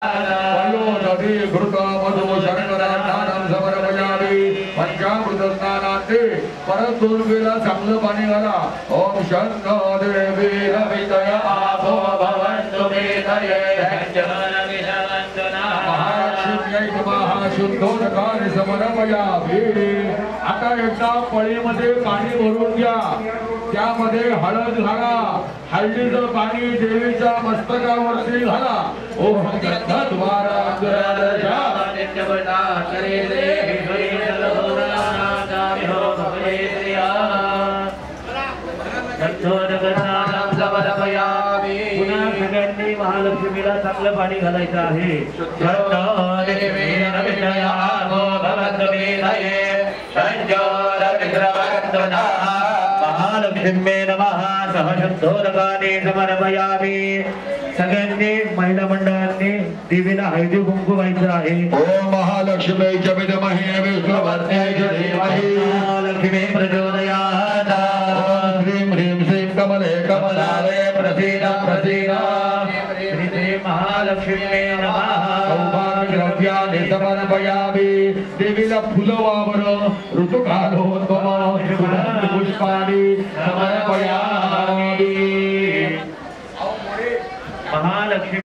वयोदधि घृत मधु शर्कराधानं समर्पयामि पंचामृत स्नानांते परत दुर्गेला चांगलं पाणी घाला ओम शंकर देवी रवितय आपो भवन्तु मेधये महालक्ष्म्यै महाशुद्धोदकानि समर्पयामि। आता एकदा पळीमध्ये पाणी भरून घ्या, त्यामध्ये हळद घाला, हळदीचं पाणी देवीच्या मस्तकावरती घाला। ओम गंधद्वारा महालक्ष्मीला चांगलं पाणी घालायचं आहे। महालक्ष्मी नमः सहशब्दोदकानि समर्पयामि। सगळ्यांनी महिला मंडळांनी देवीला हळदी कुंकू व्हायचं आहे। ओम महालक्ष्मी च विद्महे विष्णुपत्न्यै च धीमहि महालक्ष्मी प्रचोदयात्। ओम श्रीं ह्रीं श्रीं कमले कमलालये प्रसीद प्रसीद। श्री महालक्ष्मी नमः। सौभाग्यद्रव्यानि समर्पयामि। देवीला फुलं वावर ऋतुकालोद्भव पुष्पाणि समर्पयामि।